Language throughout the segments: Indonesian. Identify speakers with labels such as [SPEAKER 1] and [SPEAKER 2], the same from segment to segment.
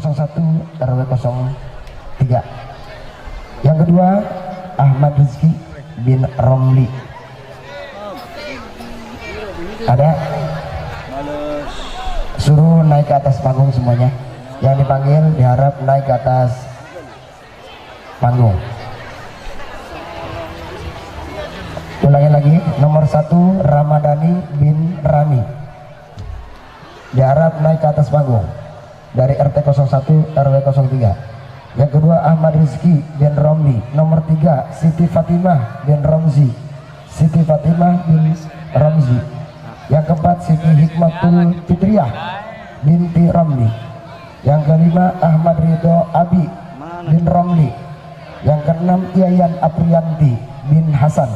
[SPEAKER 1] 01 RW 03. Yang kedua Ahmad Rizki bin Romli. Ada? Suruh naik ke atas panggung semuanya. Yang dipanggil diharap naik ke atas panggung. Ulangi lagi, nomor 1 Ramadhani bin Rani. Diharap naik ke atas panggung dari RT 01 RW 03. Yang kedua Ahmad Rizki bin Romli. Nomor 3 Siti Fatimah bin Romzi. Siti Fatimah bin Romzi. Yang keempat Siti Hikmatul Fitriyah binti Romli. Yang kelima Ahmad Ridho Abi bin Romli. Yang keenam Yayan Aprianti bin Hasan.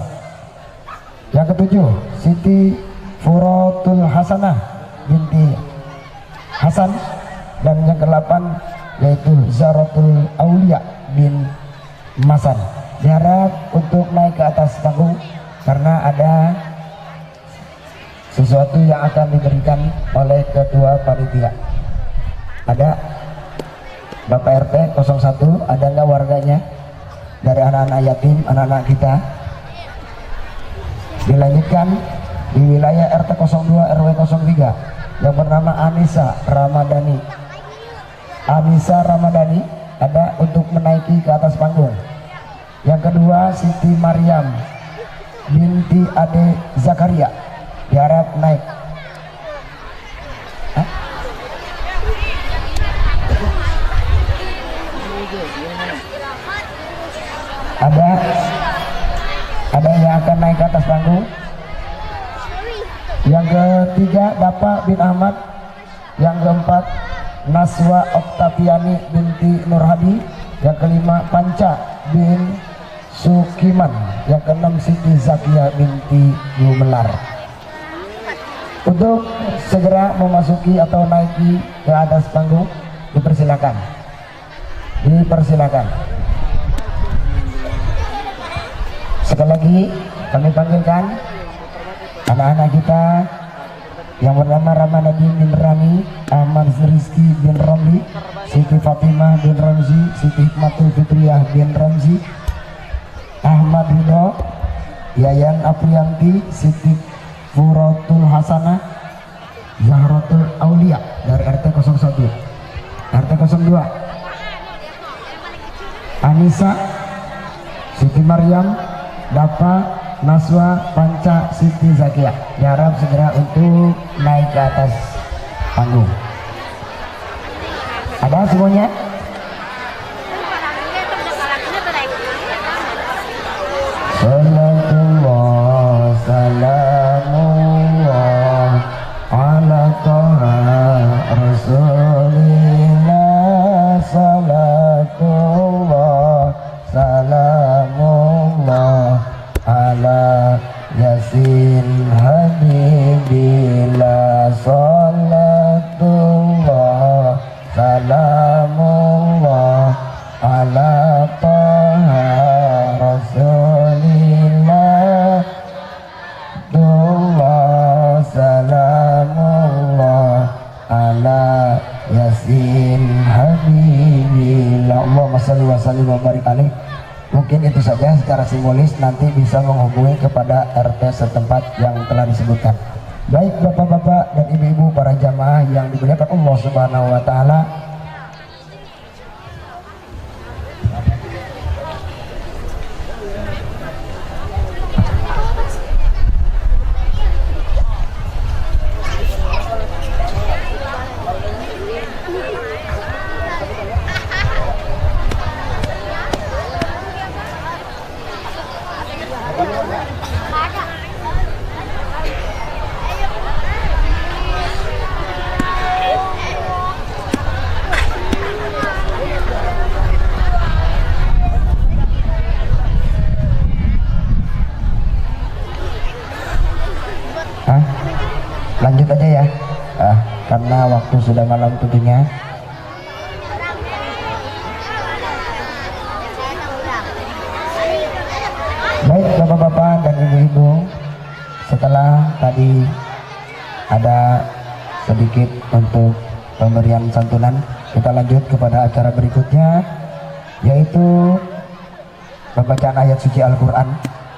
[SPEAKER 1] Yang ketujuh Siti Furatul Hasanah binti Hasan. Dan yang kedelapan yaitu Zaratul Aulia bin Masan. Diharap untuk naik ke atas panggung karena ada sesuatu yang akan diberikan oleh ketua panitia. Ada Bapak RT 01, ada nggak warganya dari anak-anak yatim, anak-anak kita? Dilanjutkan di wilayah RT 02 RW 03 yang bernama Anissa Ramadhani. Anissa Ramadhani ada untuk menaiki ke atas panggung. Yang kedua Siti Maryam binti Ade Zakaria, diharap naik. Hah? Ada yang akan naik ke atas panggung. Yang ketiga Bapak bin Ahmad. Yang keempat Naswa Oktaviani binti Nurhadi. Yang kelima Panca bin Sukiman. Yang keenam Siti Zakia binti Gumelar. Untuk segera memasuki atau naiki ke atas panggung dipersilakan. Sekali lagi kami panggilkan anak-anak kita yang bernama Ramadhani bin Rani, Ahmad Rizki bin Romli, Siti Fatimah bin Ramzi, Siti Hikmatul Fitriyah bin Ramzi, Ahmad Ridho, Yayan Aprianti, Siti Furatul Hasanah, Zahratul Aulia dari RT 01. RT 02 Anissa, Siti Maryam, Dapa, Naswa, Panca, Siti Zakia. Diharap segera untuk naik ke atas panggung. Ada semuanya? Salatullah salamullah ala toha rasulillah. Salatullah salamullah ala yasin habibillah. Salatullah salamullah ala toha rasulillah. Dullah salamullah ala yasin habibillah. Allahumma salli wa sallim wa barik alaih. Mungkin itu saja secara simbolis, nanti bisa menghubungi kepada RT setempat yang telah disebutkan. Baik bapak-bapak dan ibu-ibu para jamaah yang dimuliakan Allah Subhanahu wa taala. Lanjut aja ya, karena waktu sudah malam tentunya. Baik bapak-bapak dan ibu-ibu, setelah tadi ada sedikit untuk pemberian santunan. Kita lanjut kepada acara berikutnya, yaitu pembacaan ayat suci Al-Quran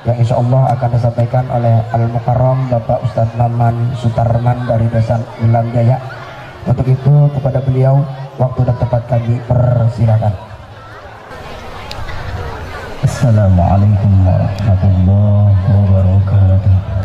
[SPEAKER 1] yang insya Allah akan disampaikan oleh Al-Mukarram Bapak Ustadz Maman Sutarman dari Desa Wilam Jaya. Untuk itu kepada beliau waktu dan tempat kami persilakan.
[SPEAKER 2] Assalamualaikum warahmatullahi wabarakatuh.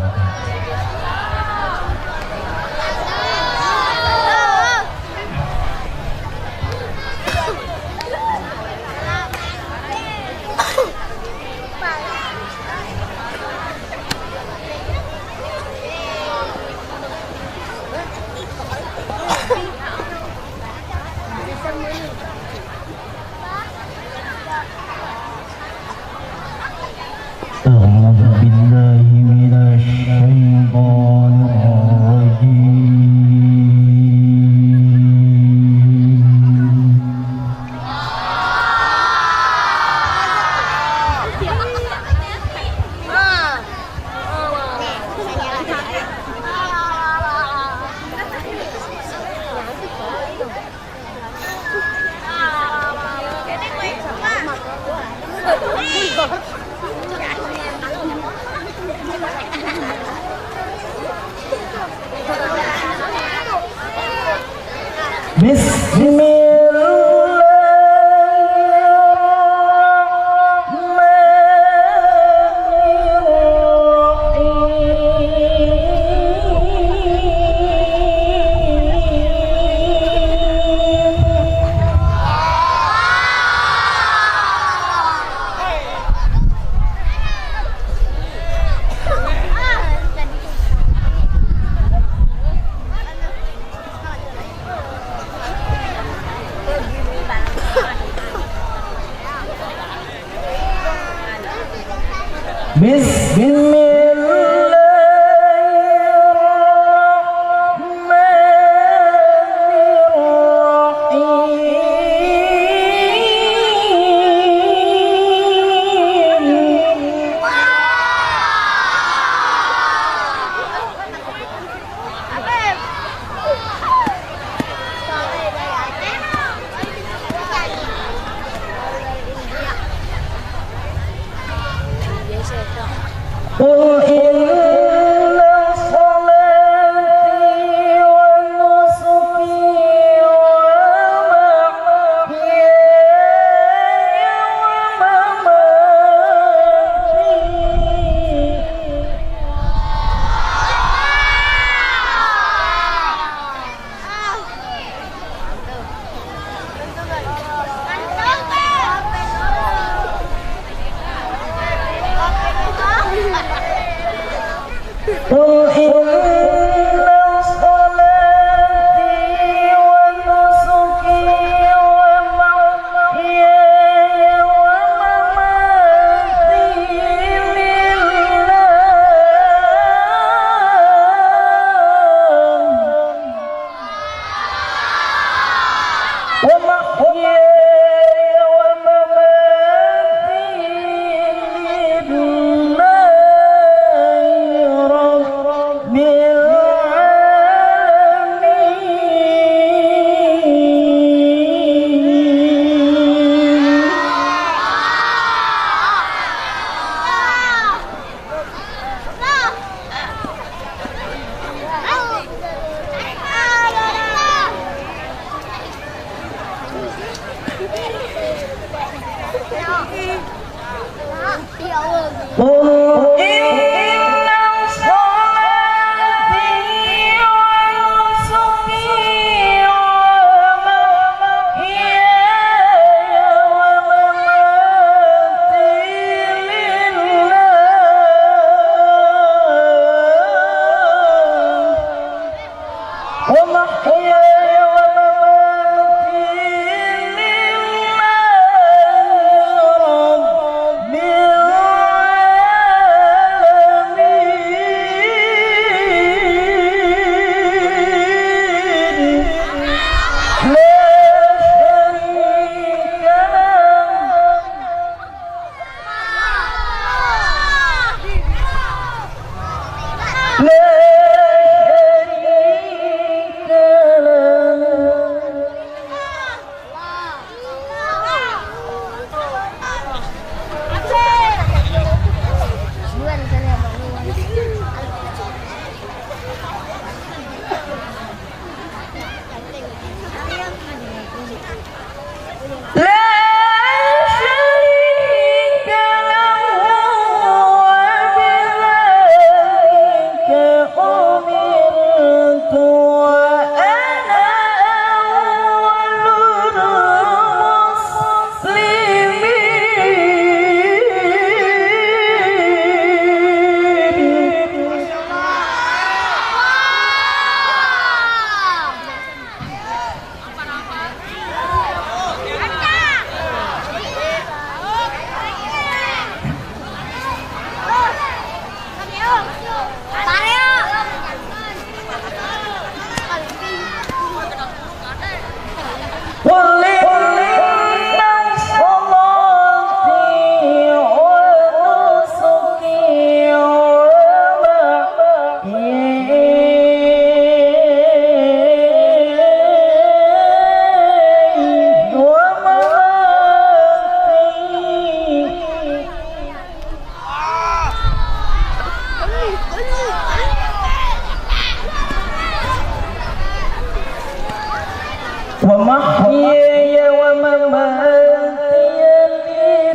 [SPEAKER 2] Wa mahyaya wa mamatiya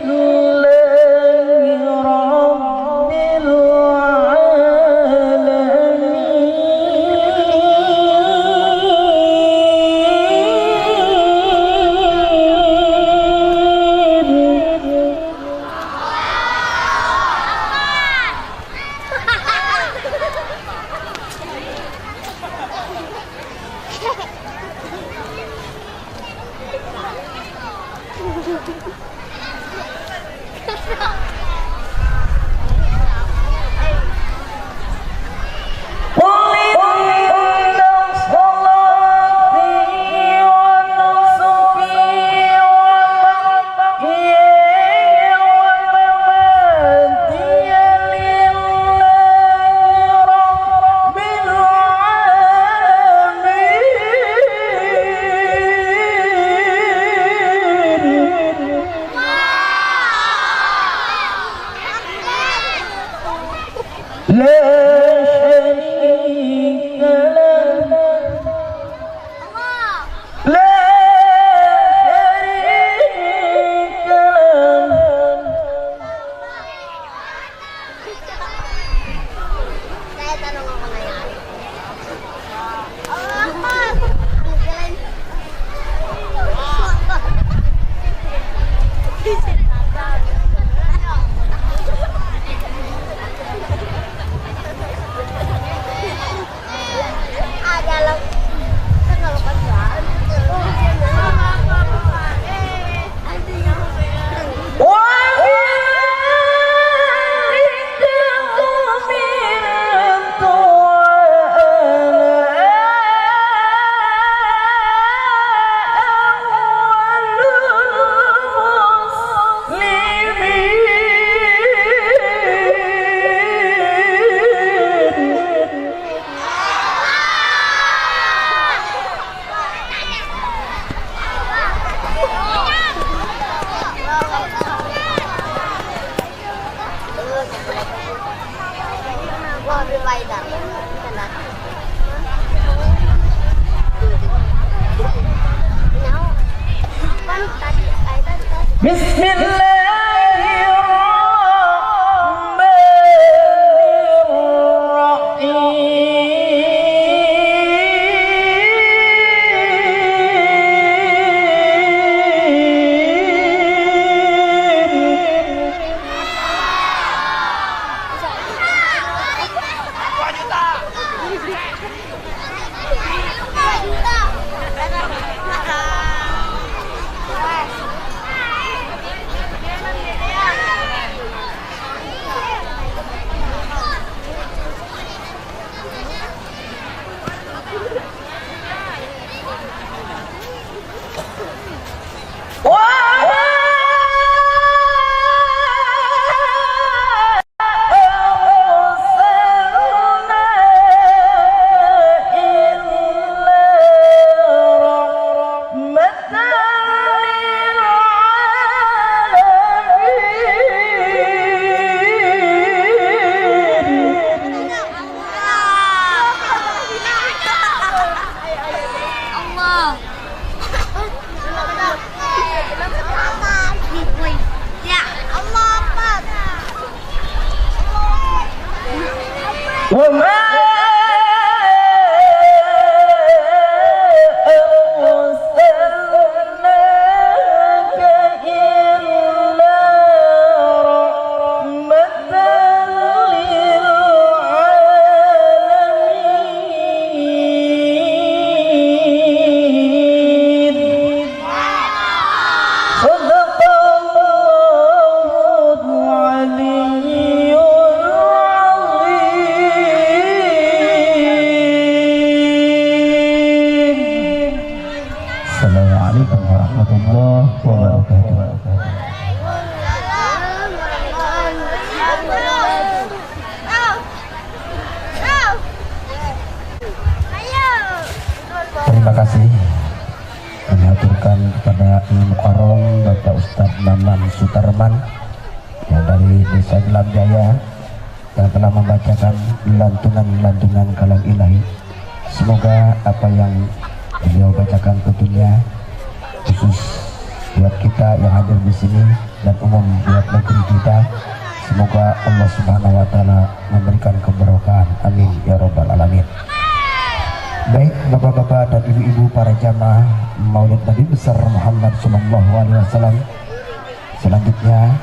[SPEAKER 2] lillahi rabbil
[SPEAKER 1] Terima kasih kami aturkan kepada Imam Mukarram Bapak Ustadz Maman Sutarman yang dari Desa Gelam Jaya yang telah membacakan lantunan-lantunan kalam ilahi. Semoga apa yang beliau bacakan tentunya khusus buat kita yang hadir di sini dan umum buat negeri kita, semoga Allah Subhanahu wa taala memberikan keberkahan. Amin ya rabbal alamin. Baik bapak-bapak dan ibu-ibu para jamaah Maulid Nabi besar Muhammad sallallahu alaihi wasallam, selanjutnya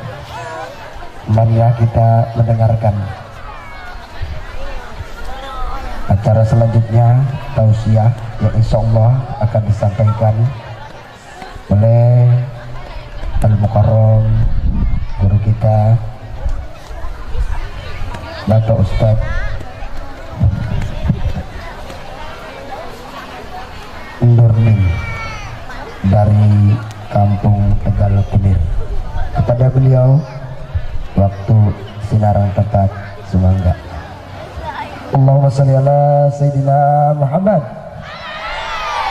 [SPEAKER 1] marilah kita mendengarkan acara selanjutnya, tausiah yang insyaallah akan disampaikan oleh Al-Mukarram guru kita Bapak Ustadz Nurmin dari Kampung Tegal Kunir. Kepada beliau waktu sinaran tepat semangga. Allahumma shalli ala Sayyidina Muhammad.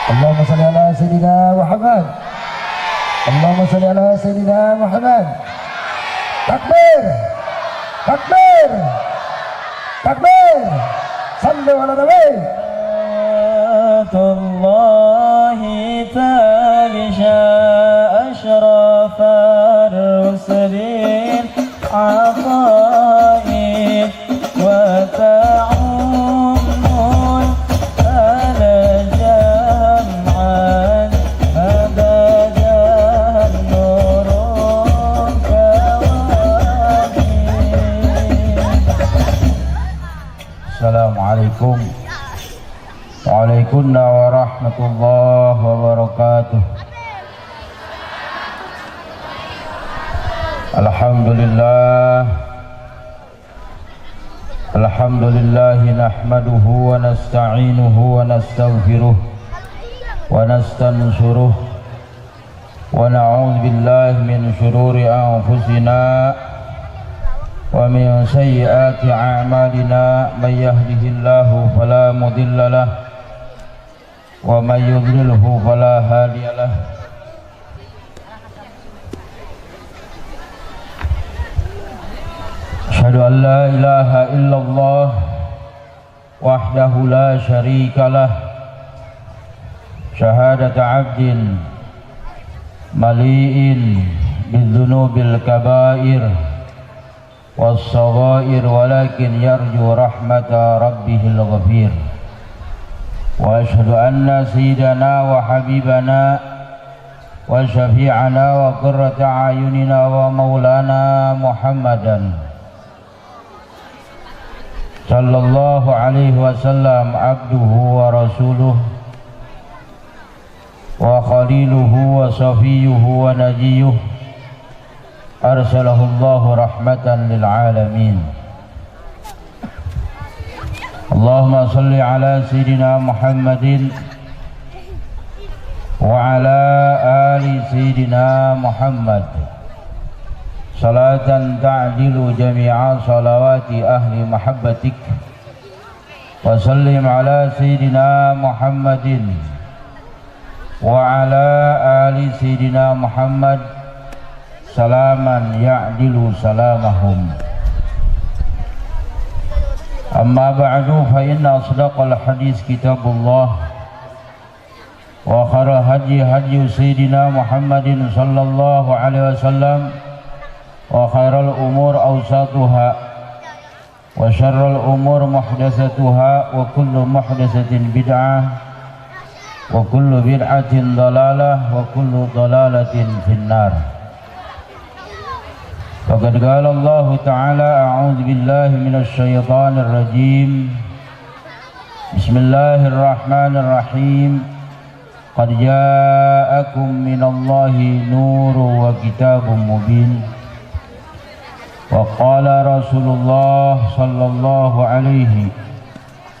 [SPEAKER 1] Allahumma shalli ala Sayyidina Muhammad. Allahumma shalli ala Sayyidina Muhammad. Takbir, takbir, takbir. Sallu ala Nabi.
[SPEAKER 2] Allahi tabisha ashrafar rusulin aqaid wa ta'ummun ala jam'an abadan nurun kawakib. Assalamualaikum Waalaikumsalam warahmatullahi wabarakatuh. Alhamdulillah nahmaduhu wa nasta'inuhu wa nastaghfiruh wa nastansuruh wa na'udzu billahi min shururi anfusina wa min sayyiati a'malina, may yahdihillahu fala mudilla lahu wa may yudlilhu fala hadiya lahu. Asyhadu an la ilaha illallah wahdahu la syarika lah, syahadata 'abdin mali'in bidzunubil kabair was-saghair walakin yarju rahmata rabbihil ghafir. Wa asyhadu anna sayyidana wa habibana wa syafi'ana wa qurrata a'yunina wa maulana Muhammadan sallallahu alaihi wasallam abduhu wa rasuluh wa khaliluhu wa safiyuhu wa najiyuh, arsalahu Allahu rahmatan lil alamin. Allahumma salli ala Sayyidina Muhammadin wa ala ali Sayyidina Muhammad salatan ta'dilu jami'a salawati ahli mahabbatik, wa sallim ala Sayyidina Muhammadin wa ala ali Sayyidina Muhammad salaman ya'dilu salamahum. Amma ba'du, fa inna asdaqal hadis kitabullah wa khairal hadi hadi Sayyidina Muhammadin sallallahu alaihi wasallam wa khairal umur awsatuha wa syarrul umur muhdatsatuha wa kullu muhdatsatin bid'ah wa kullu bid'atin dalalah wa kullu dalalatin finnar. Faqad qala Allah Ta'ala a'udzu billahi minasy syaithanir rajim. Bismillahirrahmanirrahim. Qad ja'akum minallahi nurun wa kitabun mubin. Wa qala Rasulullah sallallahu alaihi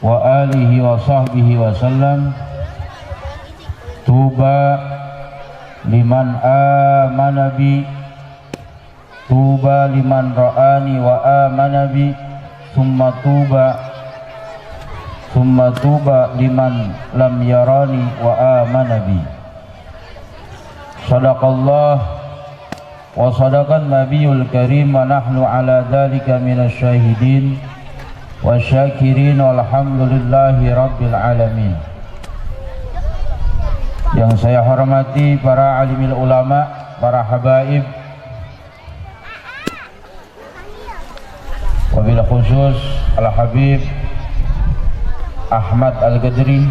[SPEAKER 2] wa alihi wa sahbihi wa sallam, tuba liman amana bi, tuba liman ra'ani wa amana bi, summa tuba liman lam yarani wa amana bi. Sadaqallah wa sadaqan nabiyul karim wa nahnu ala dhalika minasyahidin wasyakirin walhamdulillahi rabbil alamin. Yang saya hormati para alimil ulama, para habaib, wabil khusus Al-Habib Ahmad Al-Ghadri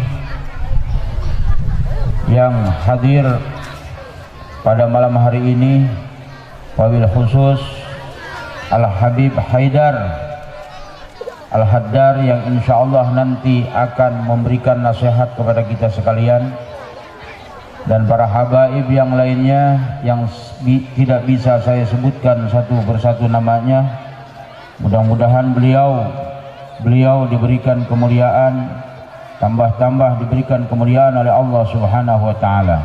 [SPEAKER 2] yang hadir pada malam hari ini, wabil khusus Al-Habib Haidar Al-Haddar yang insyaallah nanti akan memberikan nasihat kepada kita sekalian, dan para habaib yang lainnya yang tidak bisa saya sebutkan satu persatu namanya. Mudah-mudahan beliau diberikan kemuliaan, tambah diberikan kemuliaan oleh Allah Subhanahu wa taala.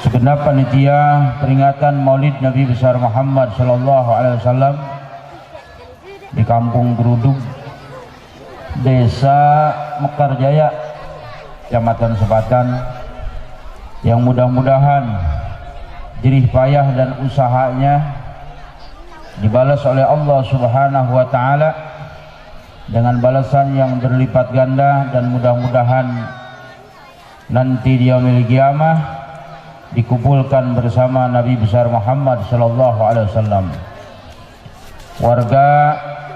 [SPEAKER 2] Segenap panitia peringatan Maulid Nabi besar Muhammad sallallahu alaihi wasallam di Kampung Geruduk, Desa Mekarjaya, Kecamatan Sepatan, yang mudah-mudahan jerih payah dan usahanya dibalas oleh Allah Subhanahu wa taala dengan balasan yang berlipat ganda, dan mudah-mudahan nanti di yaumil qiyamah dikumpulkan bersama Nabi besar Muhammad sallallahu alaihi wasallam. Warga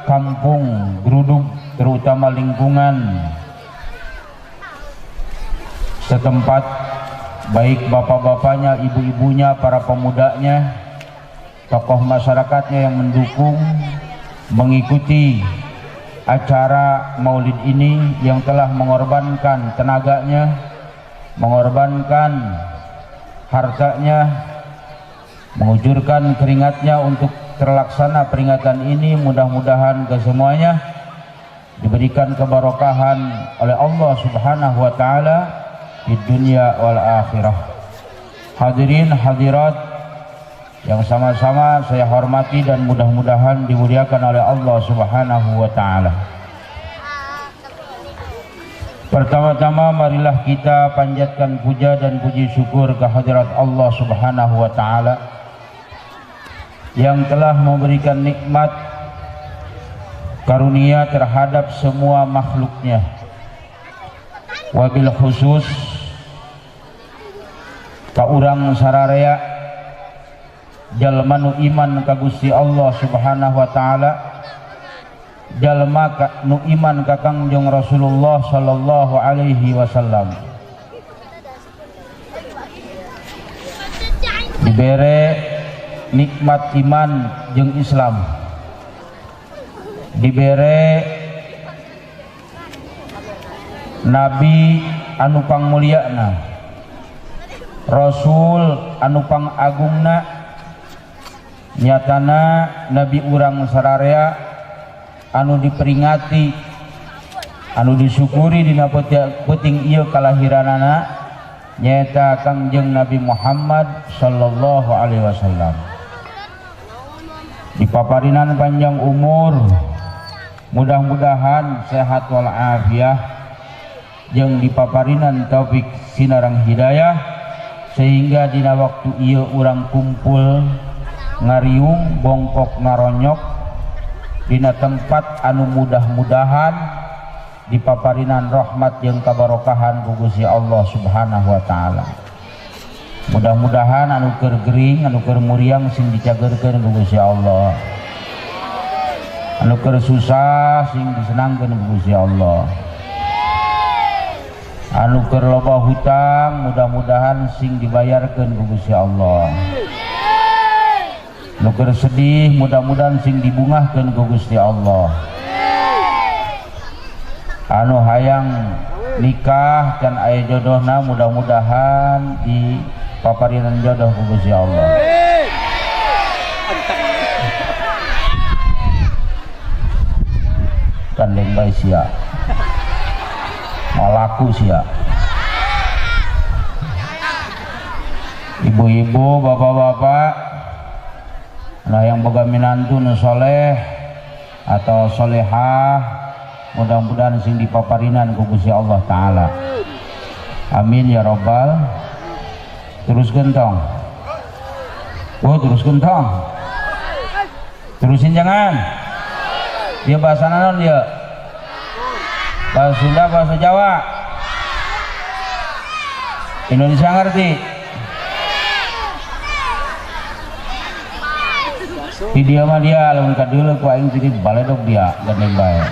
[SPEAKER 2] Kampung Geruduk, terutama lingkungan setempat, baik bapak-bapaknya, ibu-ibunya, para pemudanya, tokoh masyarakatnya yang mendukung mengikuti acara maulid ini, yang telah mengorbankan tenaganya, mengorbankan hartanya, mengucurkan keringatnya untuk terlaksana peringatan ini. Mudah-mudahan kesemuanya diberikan keberkahan oleh Allah Subhanahu wa taala di dunia wal akhirah. Hadirin hadirat yang sama-sama saya hormati dan mudah-mudahan dimuliakan oleh Allah Subhanahu wa taala. Pertama-tama marilah kita panjatkan puja dan puji syukur kehadirat Allah Subhanahu wa taala yang telah memberikan nikmat karunia terhadap semua makhluknya. Wabil khusus ka urang sararea jalma nu iman ka Gusti Allah Subhanahu wa taala, jalma nu iman ka Kangjeng Rasulullah sallallahu alaihi wasallam, dibere nikmat iman jeung Islam, dibere Nabi anu pangmulyana, Rasul anu pangagungna, nyatana Nabi urang sararea anu diperingati, anu disyukuri dina peuting ieu kalahiranana, nyaeta Kangjeng Nabi Muhammad sallallahu alaihi wasallam. Dipaparinan panjang umur, mudah-mudahan sehat wal afiah, jeung dipaparinan taufik sinarang hidayah, sehingga dina waktu ieu urang kumpul ngariung bongkok ngaronyok dina tempat anu mudah-mudahan dipaparinan rahmat jeung kabarokahan ku Gusti Allah Subhanahu wa taala. Mudah-mudahan anu keur gering, anu keur muriang sing dicagerkeun ku Gusti Allah, anu keur susah sing disenangkeun ku Gusti Allah, anu keur loba hutang mudah-mudahan sing dibayarkeun ku Gusti Allah, anu keur sedih mudah-mudahan sing dibungahkeun ku Gusti Allah, anu hayang nikah dan aya jodohna mudah-mudahan di paparinan jodoh ku Gusti Allah. Gandeng bae sia malaku sia. Ibu-ibu, bapak-bapak, nah yang boga minantu nu soleh atau solehah, mudah-mudahan sing dipaparinan ku Gusti Allah taala. Amin ya robbal. Terus gentong. Oh, terus gentong. Terusin jangan. Dia bahasa naon dia? Bahasa Sunda, bahasa Jawa. Indonesia ngerti? Di dia mah dia lamun kadeuleu ku aing jadi baledog dia gandeng bae.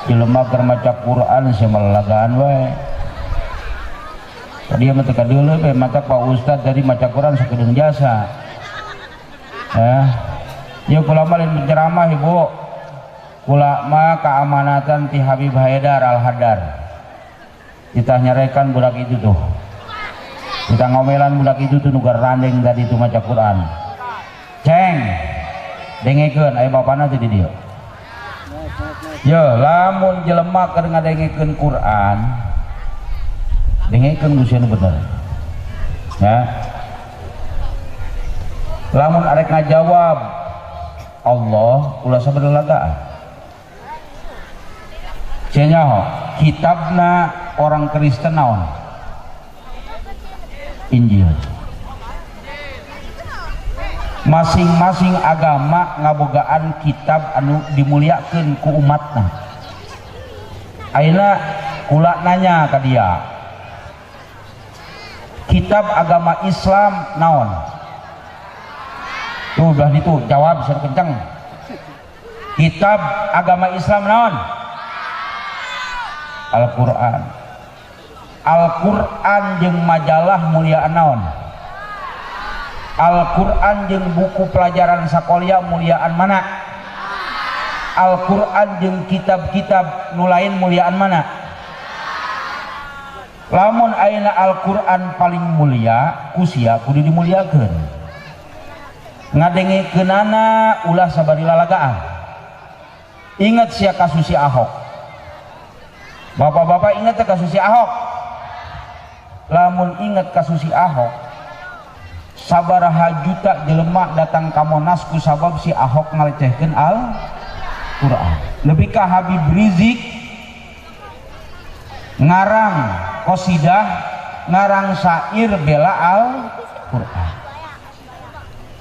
[SPEAKER 2] Jelema keur maca Quran sia malalagaan wae. Dia mah teu kadeuleu bae maca Pak Ustad tadi maca Quran sakedeung jasa. Ya kula mah lain penceramah Ibu. Kula mah keamanatan ti Habib Haidar Al-Haddad. Kita nyarekan budak itu tuh. Kita ngomelan budak itu tuh nugar randeng tadi tuh maca Quran. Ceng dengekeun aya bapana teh di dieu. Yo lamun jelema keur ngadengekeun Quran dengekeun nu sieun bener. Ya. Lamun arek ngajawab Allah ulah sabaraha lagaan. Cenah kitabna orang Kristen naon? Injil. Masing-masing agama ngabogaan kitab anu dimuliakeun ku umatna. Ayeuna kula nanya ka dia, kitab agama Islam naon? Tuh udah itu jawab bisa kenceng. Kitab agama Islam naon? Al-Qur'an. Al-Qur'an jeung majalah muliaan naon? Al-Quran jeung buku pelajaran sakolia muliaan mana? Al-Quran jeung kitab-kitab nu lain muliaan mana? Lamun ayeuna Al-Quran paling mulia kusia kudu dimuliakeun. Ngadengekeunana ulah sabari lalagaan. Ingat sia kasus si Ahok. Bapak-bapak ingat kasus si Ahok. Lamun ingat kasus si Ahok, sabaraha juta jelema datang ka Monas ku sabab si Ahok ngalecehkeun Al-Qur'an. Lebih ka Habib Rizik ngarang qasidah, ngarang syair bela Al-Qur'an.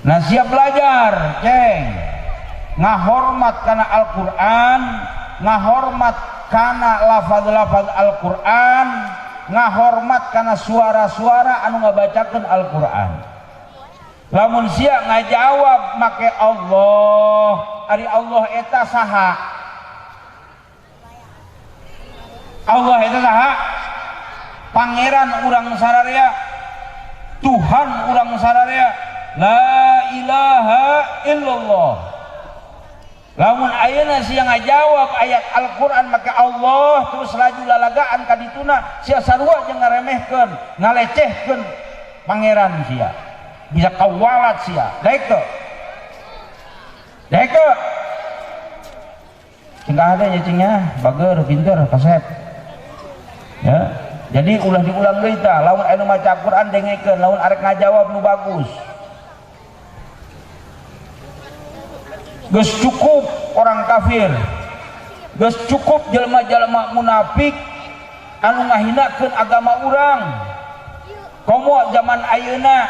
[SPEAKER 2] Nah siap belajar, ceng. Ngahormat kana Al-Qur'an, ngahormat kana lafaz-lafaz Al-Qur'an, ngahormat kana suara-suara anu ngabacakeun Al-Qur'an. Lamun sia ngajawab make Allah, ari Allah eta saha? Allah eta saha? Pangeran urang sararea, Tuhan urang sararea, la ilaha illallah. Lamun ayeuna sia ngajawab ayat Al-Qur'an make Allah terus laju lalagaan ka dituna, sia sarua jeung ngaremehkeun, ngalecehkeun pangeran sia. Bisa kawalat sia daek cenggah ada ya cingnya bager pinter kasep ya. Jadi ulah diulang deui tah lamun anu maca Quran dengekeun, lamun arek ngajawab nu bagus. Geus cukup orang kafir, geus cukup jelema-jelema munafik anu ngahinakeun agama urang. Komo zaman ayeuna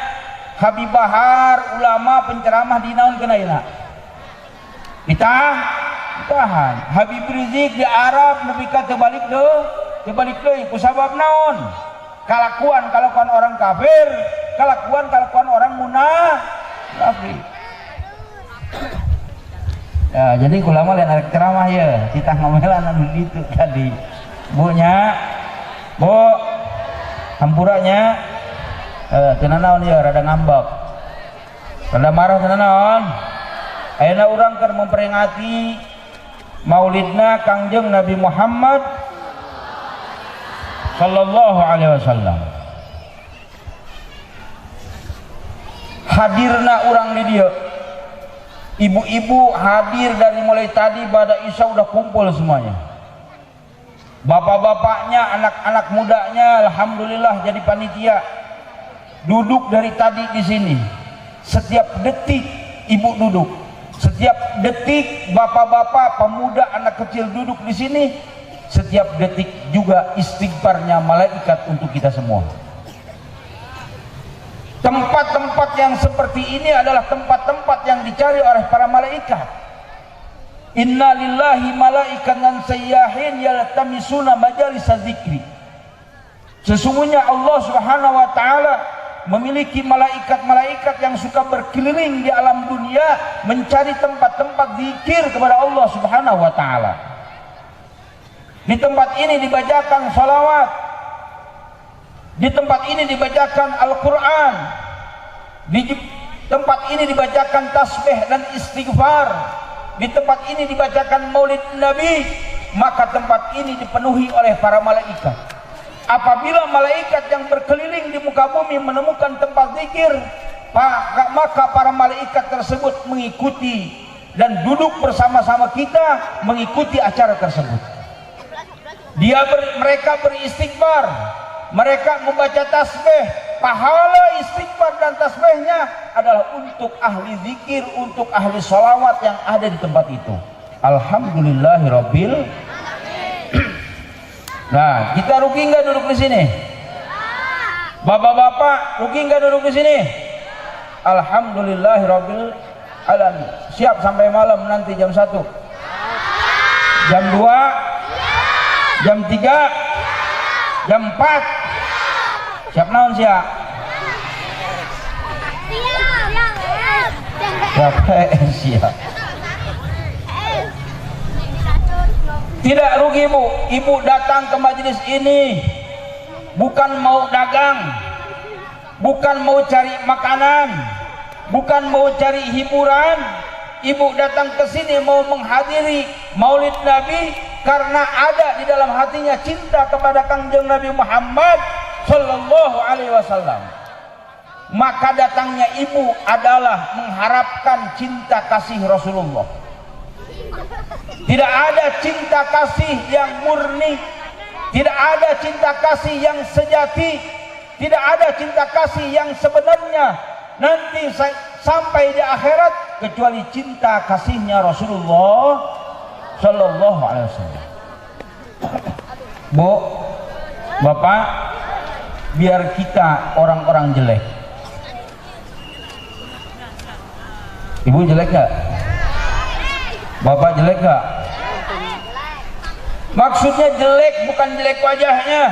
[SPEAKER 2] Habib Bahar ulama penceramah di naon keuna ayeuna? Ditahan. Habib Rizik di Arab nepi ka teu balik deui ku sabab naon? Kalakuan orang kafir, kalakuan orang munafik. Ya, jadi ulama lain arek ceramah ya, kita ngomelan anu ditu tadi. Bu nya, Bu hampuranya teu naon ya rada ngambek. Rada marah teu naon. Ayeuna urang keur memperingati maulidna Kangjeng Nabi Muhammad sallallahu alaihi wasallam. Hadirna urang di dieu. Ibu-ibu hadir dari mulai tadi pada Isya udah kumpul semuanya. Bapak-bapaknya, anak-anak mudanya alhamdulillah jadi panitia. Duduk dari tadi di sini. Setiap detik ibu duduk. Setiap detik bapak-bapak, pemuda, anak kecil duduk di sini. Setiap detik juga istighfarnya malaikat untuk kita semua. Tempat-tempat yang seperti ini adalah tempat-tempat yang dicari oleh para malaikat. Inna lillahi malaikatan sayyahin yaltamisuna majalisa dzikri. Sesungguhnya Allah Subhanahu wa taala memiliki malaikat-malaikat yang suka berkeliling di alam dunia mencari tempat-tempat zikir kepada Allah Subhanahu wa taala. Di tempat ini dibacakan salawat, di tempat ini dibacakan Al-Quran, di tempat ini dibacakan tasbih dan istighfar, di tempat ini dibacakan maulid Nabi, maka tempat ini dipenuhi oleh para malaikat. Apabila malaikat yang berkeliling di muka bumi menemukan tempat zikir, maka para malaikat tersebut mengikuti dan duduk bersama-sama kita mengikuti acara tersebut. Mereka beristighfar, mereka membaca tasbih. Pahala istighfar dan tasbihnya adalah untuk ahli zikir, untuk ahli sholawat yang ada di tempat itu. Alhamdulillahirabbil. Nah, kita rugi nggak duduk di sini? Bapak-bapak, rugi nggak duduk di sini? Alhamdulillahirabbil alamin. Siap sampai malam nanti jam 1, jam 2, jam 3, jam 4. Siap naon siap? Siap. Tidak rugi Bu, Ibu datang ke majelis ini bukan mau dagang, bukan mau cari makanan, bukan mau cari hiburan. Ibu datang ke sini mau menghadiri maulid Nabi karena ada di dalam hatinya cinta kepada Kangjeng Nabi Muhammad Sallallahu Alaihi Wasallam. Maka datangnya ibu adalah mengharapkan cinta kasih Rasulullah. Tidak ada cinta kasih yang murni, tidak ada cinta kasih yang sejati, tidak ada cinta kasih yang sebenarnya nanti sampai di akhirat kecuali cinta kasihnya Rasulullah Sallallahu Alaihi Wasallam. Bu, Bapak, biar kita orang-orang jelek. Ibu jelek gak? Bapak jelek gak? Maksudnya jelek bukan jelek wajahnya,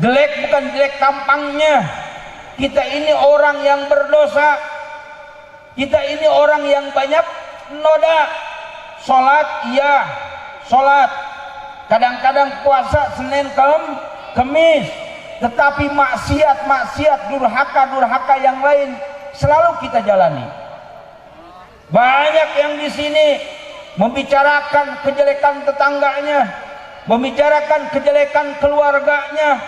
[SPEAKER 2] jelek bukan jelek tampangnya. Kita ini orang yang berdosa, kita ini orang yang banyak noda. Sholat iya, sholat, kadang-kadang puasa Senin Kemis, tetapi maksiat durhaka yang lain selalu kita jalani. Banyak yang di sini membicarakan kejelekan tetangganya, membicarakan kejelekan keluarganya,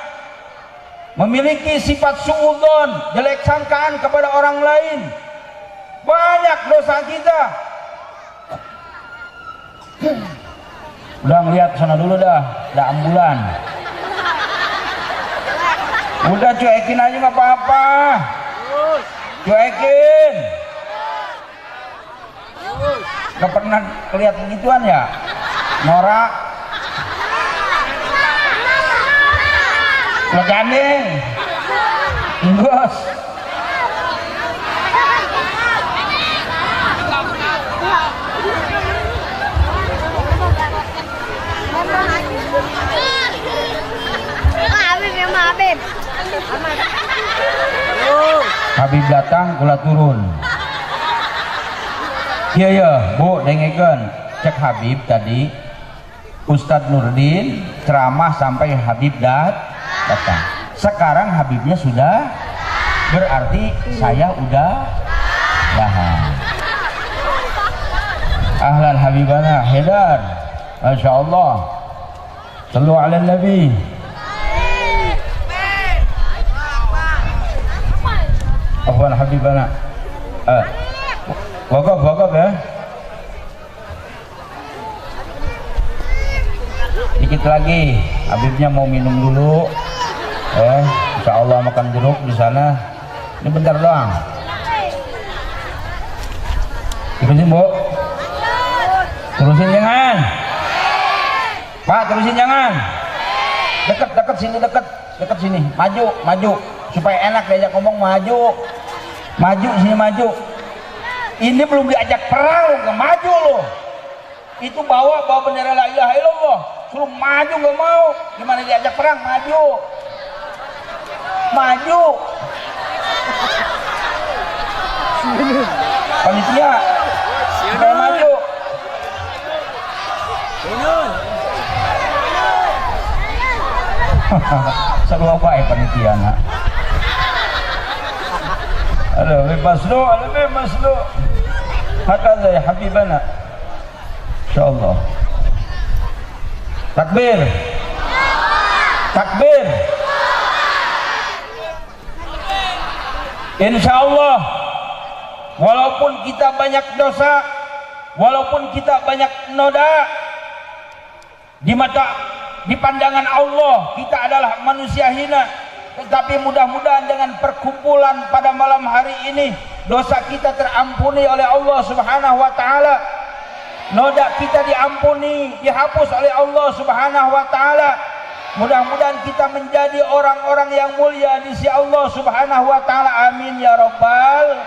[SPEAKER 2] memiliki sifat suudzon, jelek sangkaan kepada orang lain. Banyak dosa kita. Udah ngeliat sana dulu dah ambulan. Udah cuekin aja nggak apa-apa, cuekin. Gak pernah lihat begituan ya, norak, legane, enggos. Habib datang, kula turun. Iya Bu, dengekeun cek Habib tadi Ustadz Nurdin ceramah sampai Habib datang. Sekarang Habibnya sudah, berarti saya udah dahar. Ahlan Habibana Haidar, Masya Allah. Sallu ala Nabi. Ahlan Habibana. Wakaf ya. Dikit lagi, Habibnya mau minum dulu. Insya Allah makan jeruk di sana. Ini bentar doang. Terusin Bu. Terusin jangan. Pak, terusin jangan. Deket sini, deket sini. Maju supaya enak diajak ngomong. Maju sini, maju. Ini belum diajak perang, gak maju lo. itu bawa bendera la ilaha illallah, suruh maju nggak mau. Gimana diajak perang? Maju. Panitia supaya maju. Seru baik panitia nak. Ada bebas lo. Hakaza ya habibana. Insyaallah. Takbir. Insyaallah, walaupun kita banyak dosa, walaupun kita banyak noda, di pandangan Allah kita adalah manusia hina, tetapi mudah-mudahan dengan perkumpulan pada malam hari ini dosa kita terampuni oleh Allah Subhanahu wa taala. Noda kita diampuni, dihapus oleh Allah Subhanahu wa taala. Mudah-mudahan kita menjadi orang-orang yang mulia di sisi Allah Subhanahu wa taala. Amin ya rabbal.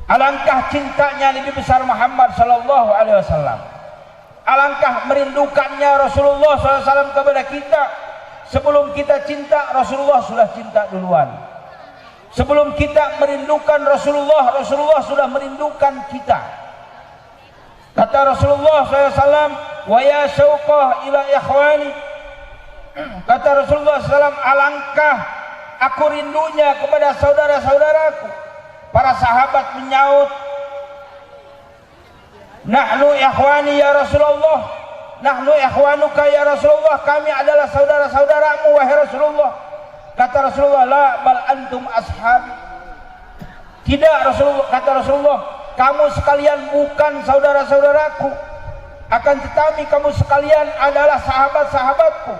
[SPEAKER 2] Alangkah cintanya Nabi besar Muhammad sallallahu alaihi wasallam. Alangkah merindukannya Rasulullah SAW kepada kita. Sebelum kita cinta, Rasulullah sudah cinta duluan. Sebelum kita merindukan Rasulullah, Rasulullah sudah merindukan kita. Kata Rasulullah SAW, wa ya syauqah ila ikhwani. Kata Rasulullah SAW, alangkah aku rindunya kepada saudara-saudaraku. Para sahabat menyaut, nahnu ikhwani ya Rasulullah, nahnu ikhwanuka ya Rasulullah, kami adalah saudara-saudaramu wahai Rasulullah. Kata Rasulullah, la bal antum ashabi. Tidak Rasulullah, kata Rasulullah, kamu sekalian bukan saudara-saudaraku, akan tetapi kamu sekalian adalah sahabat-sahabatku.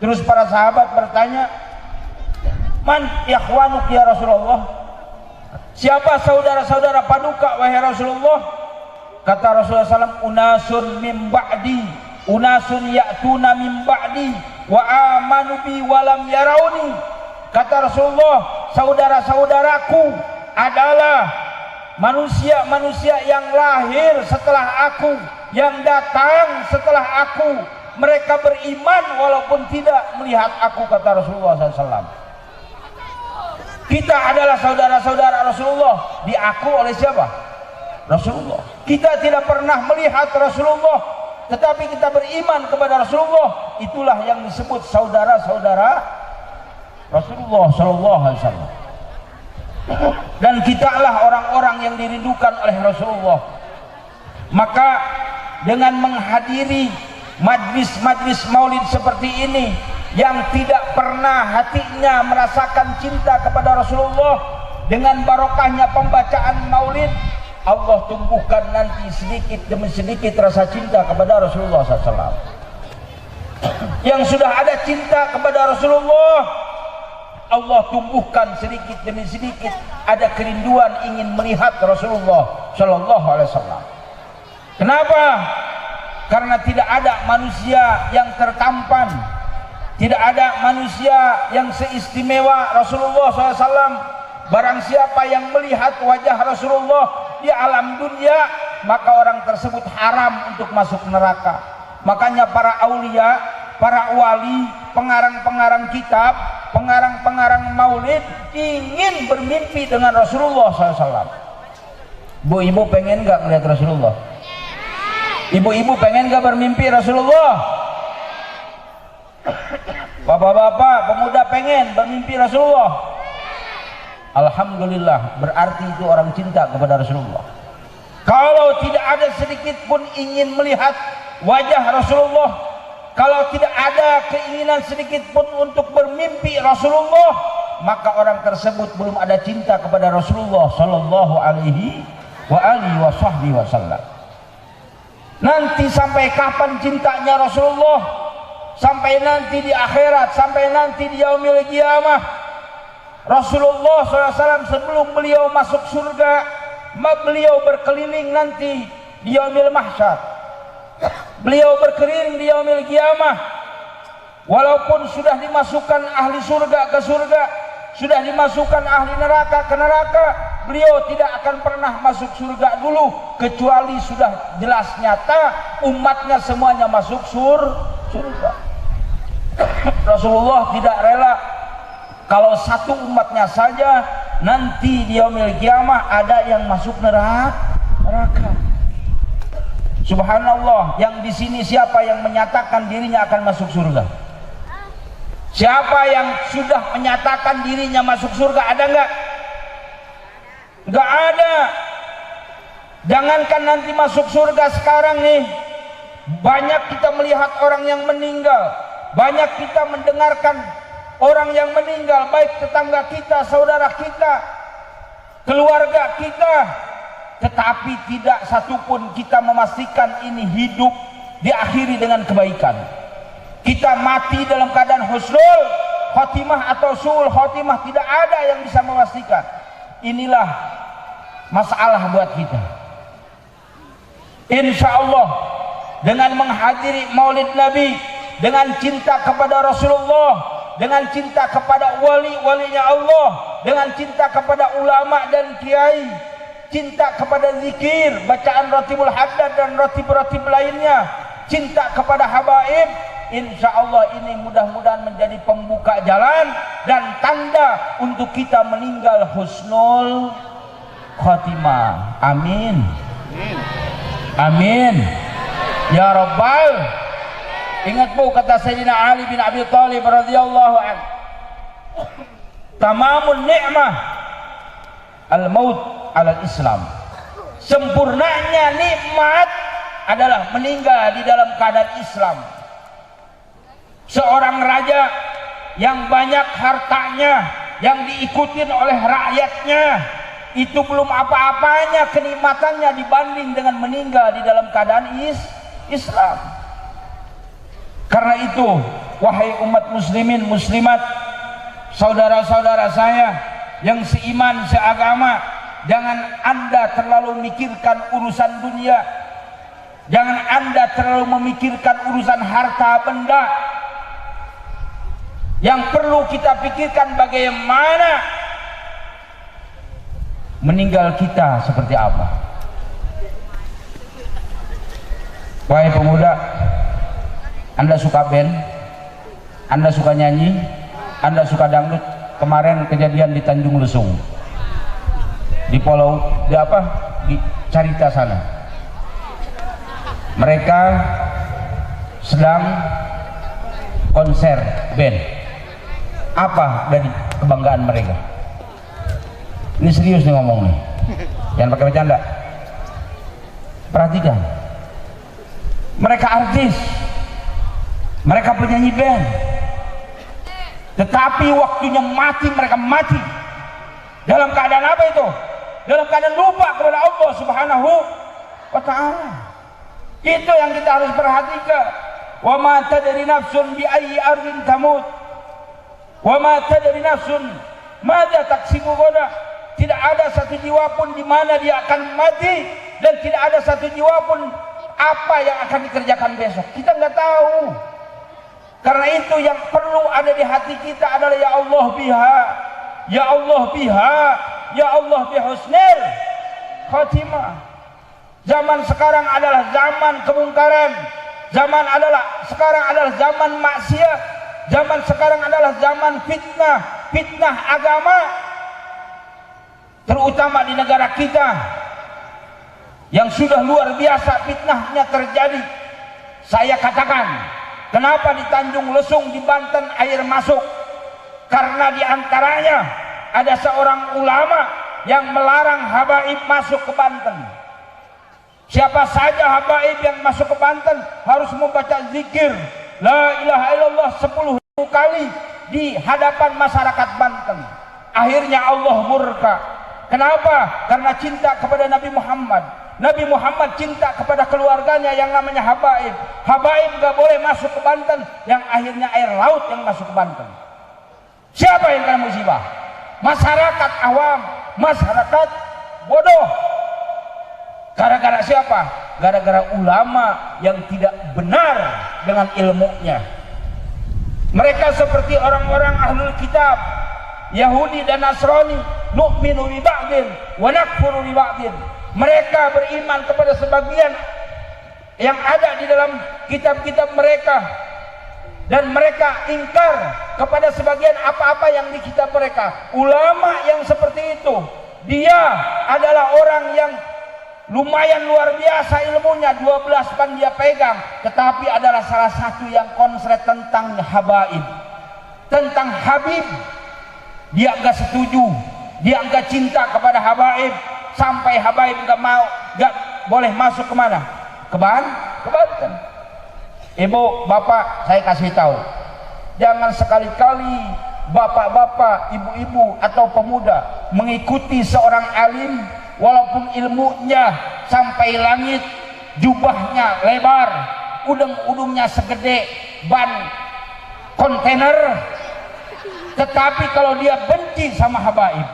[SPEAKER 2] Terus para sahabat bertanya, man ikhwanuk ya Rasulullah? Siapa saudara-saudara paduka wahai Rasulullah? Kata Rasulullah SAW, unasun min ba'di, unasun ya'tuna min ba'di wa amanu bi walam yarauni. Kata Rasulullah, saudara-saudaraku adalah manusia-manusia yang lahir setelah aku, yang datang setelah aku. Mereka beriman walaupun tidak melihat aku, kata Rasulullah SAW. Kita adalah saudara-saudara Rasulullah, diaku oleh siapa? Rasulullah. Kita tidak pernah melihat Rasulullah, tetapi kita beriman kepada Rasulullah. Itulah yang disebut saudara-saudara Rasulullah Sallallahu Alaihi Wasallam. Dan kitalah orang-orang yang dirindukan oleh Rasulullah. Maka dengan menghadiri majlis-majlis maulid seperti ini, yang tidak pernah hatinya merasakan cinta kepada Rasulullah, dengan barokahnya pembacaan maulid, Allah tumbuhkan nanti sedikit demi sedikit rasa cinta kepada Rasulullah SAW. Yang sudah ada cinta kepada Rasulullah, Allah tumbuhkan sedikit demi sedikit ada kerinduan ingin melihat Rasulullah Sallallahu Alaihi Wasallam. Kenapa? Karena tidak ada manusia yang tertampan, tidak ada manusia yang seistimewa Rasulullah SAW. Barang siapa yang melihat wajah Rasulullah di alam dunia, maka orang tersebut haram untuk masuk neraka. Makanya para aulia, para wali, pengarang-pengarang kitab, pengarang-pengarang maulid ingin bermimpi dengan Rasulullah SAW. Bu-ibu pengen gak melihat Rasulullah? Ibu-ibu pengen gak bermimpi Rasulullah? Bapak-bapak, pemuda pengen bermimpi Rasulullah? Alhamdulillah, berarti itu orang cinta kepada Rasulullah. Kalau tidak ada sedikit pun ingin melihat wajah Rasulullah, kalau tidak ada keinginan sedikit pun untuk bermimpi Rasulullah, maka orang tersebut belum ada cinta kepada Rasulullah Sallallahu Alaihi Wasallam. Nanti sampai kapan cintanya Rasulullah? Sampai nanti di akhirat, sampai nanti di yaumil qiyamah. Rasulullah SAW sebelum beliau masuk surga, beliau berkeliling nanti di yaumil mahsyar. Beliau berkeliling di yaumil qiyamah. Walaupun sudah dimasukkan ahli surga ke surga, sudah dimasukkan ahli neraka ke neraka, beliau tidak akan pernah masuk surga dulu kecuali sudah jelas nyata umatnya semuanya masuk surga. Rasulullah tidak rela kalau satu umatnya saja nanti di yaumil kiamah ada yang masuk neraka. Subhanallah, yang di sini siapa yang menyatakan dirinya akan masuk surga? Siapa yang sudah menyatakan dirinya masuk surga? Ada enggak? Enggak ada. Jangankan nanti masuk surga sekarang nih, banyak kita melihat orang yang meninggal, banyak kita mendengarkan orang yang meninggal, baik tetangga kita, saudara kita, keluarga kita, tetapi tidak satupun kita memastikan ini hidup diakhiri dengan kebaikan. Kita mati dalam keadaan husnul khotimah atau suul khotimah, tidak ada yang bisa memastikan. Inilah masalah buat kita. Insya Allah dengan menghadiri maulid Nabi, dengan cinta kepada Rasulullah, dengan cinta kepada wali-walinya Allah, dengan cinta kepada ulama dan kiai, cinta kepada zikir, bacaan ratibul haddad dan ratib-ratib lainnya, cinta kepada habaib, insya Allah ini mudah-mudahan menjadi pembuka jalan dan tanda untuk kita meninggal husnul khatimah. Amin. Amin. Ya Rabbal. Ingat bu kata Sayyidina Ali bin Abi Thalib radhiyallahu anhu, tamamun ni'mah al-maut ala Islam. Sempurnanya nikmat adalah meninggal di dalam keadaan Islam. Seorang raja yang banyak hartanya, yang diikutin oleh rakyatnya, itu belum apa-apanya kenikmatannya dibanding dengan meninggal di dalam keadaan Islam. Karena itu, wahai umat muslimin muslimat, saudara-saudara saya yang seiman seagama, jangan Anda terlalu memikirkan urusan dunia, jangan Anda terlalu memikirkan urusan harta benda. Yang perlu kita pikirkan bagaimana meninggal kita seperti apa. Wahai pemuda, Anda suka band, Anda suka nyanyi, Anda suka dangdut. Kemarin kejadian di Tanjung Lesung, di Pulau di Carita sana, mereka sedang konser band. Apa dari kebanggaan mereka? Ini serius nih ngomong nih, jangan pakai bercanda. Perhatikan, mereka artis, mereka penyanyi band, tetapi waktunya mati, mereka mati dalam keadaan apa itu? Dalam keadaan lupa kepada Allah Subhanahu wa ta'ala. Itu yang kita harus perhatikan. Wa ma tadri nafsun bi ayyi ardin tamut, wa ma tadri nafsun madza taksibu ghadan. Tidak ada satu jiwa pun di mana dia akan mati, dan tidak ada satu jiwa pun apa yang akan dikerjakan besok. Kita nggak tahu. Karena itu yang perlu ada di hati kita adalah ya Allah biha, ya Allah biha, ya Allah bihusnil khatimah. Zaman sekarang adalah zaman kemungkaran, sekarang adalah zaman maksiat, zaman sekarang adalah zaman fitnah agama, terutama di negara kita yang sudah luar biasa fitnahnya terjadi. Saya katakan, kenapa di Tanjung Lesung di Banten air masuk? Karena di antaranya ada seorang ulama yang melarang habaib masuk ke Banten. Siapa saja habaib yang masuk ke Banten harus membaca zikir la ilaha illallah 10.000 kali di hadapan masyarakat Banten. Akhirnya Allah murka. Kenapa? Karena cinta kepada Nabi Muhammad. Nabi Muhammad cinta kepada keluarganya yang namanya habaib. Habaib gak boleh masuk ke Banten, yang akhirnya air laut yang masuk ke Banten. Siapa yang kena musibah? Masyarakat awam, masyarakat bodoh. Gara-gara siapa? Gara-gara ulama yang tidak benar dengan ilmunya. Mereka seperti orang-orang ahlul kitab, Yahudi dan Nasrani. nu'minu bi ba'din wa nakfuru bi ba'din. Mereka beriman kepada sebagian yang ada di dalam kitab-kitab mereka, dan mereka ingkar kepada sebagian apa-apa yang di kitab mereka. Ulama yang seperti itu, dia adalah orang yang lumayan luar biasa ilmunya, 12 pan dia pegang, tetapi adalah salah satu yang konslet tentang habaib, tentang habib. Dia enggak setuju, dia enggak cinta kepada habaib, sampai habaib enggak boleh masuk kemana? Ke Banten. Ibu, bapak, saya kasih tahu, jangan sekali-kali bapak-bapak, ibu-ibu atau pemuda mengikuti seorang alim walaupun ilmunya sampai langit, jubahnya lebar, udung-udungnya segede ban kontainer, tetapi kalau dia benci sama habaib,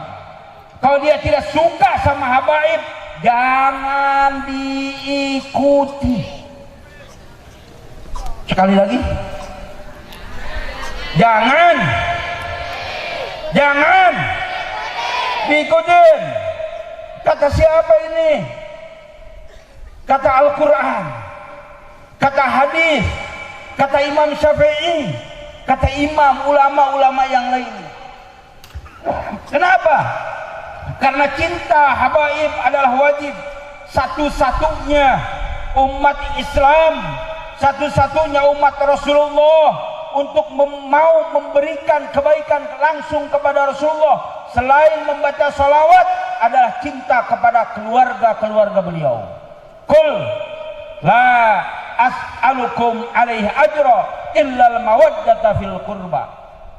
[SPEAKER 2] kalau dia tidak suka sama habaib, jangan diikuti. Sekali lagi, jangan diikutin. Kata siapa ini? Kata Al-Quran, kata hadis, kata Imam Syafi'i, kata imam ulama-ulama yang lain. Kenapa? Karena cinta habaib adalah wajib. Satu-satunya umat Islam, satu-satunya umat Rasulullah untuk mau memberikan kebaikan langsung kepada Rasulullah selain membaca salawat adalah cinta kepada keluarga-keluarga beliau. Qul la as'alukum alaihi ajra illal mawaddata fil qurba.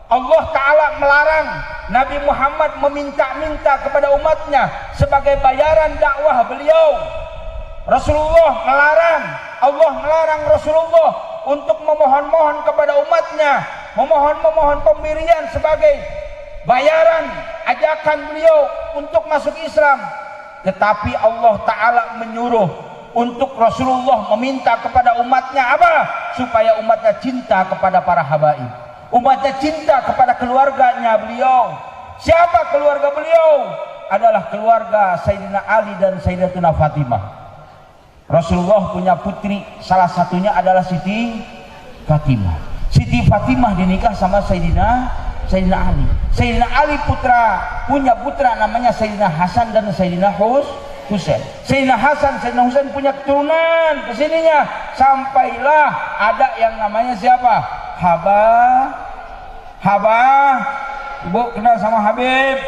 [SPEAKER 2] Allah Ta'ala melarang Nabi Muhammad meminta-minta kepada umatnya sebagai bayaran dakwah beliau. Rasulullah melarang, Allah melarang Rasulullah untuk memohon-mohon kepada umatnya, memohon pemberian sebagai bayaran ajakan beliau untuk masuk Islam. Tetapi Allah Ta'ala menyuruh untuk Rasulullah meminta kepada umatnya apa? Supaya umatnya cinta kepada para habaib, umatnya cinta kepada keluarganya beliau. Siapa keluarga beliau? Adalah keluarga Sayyidina Ali dan Sayyidatuna Fatimah. Rasulullah punya putri, salah satunya adalah Siti Fatimah. Siti Fatimah dinikah sama Sayyidina Ali. Sayyidina Ali punya putra namanya Sayyidina Hasan dan Sayyidina Husain. Sayyidina Hasan, Sayyidina Husain punya keturunan kesininya, sampailah ada yang namanya siapa? Haba. Ibu kenal sama Habib?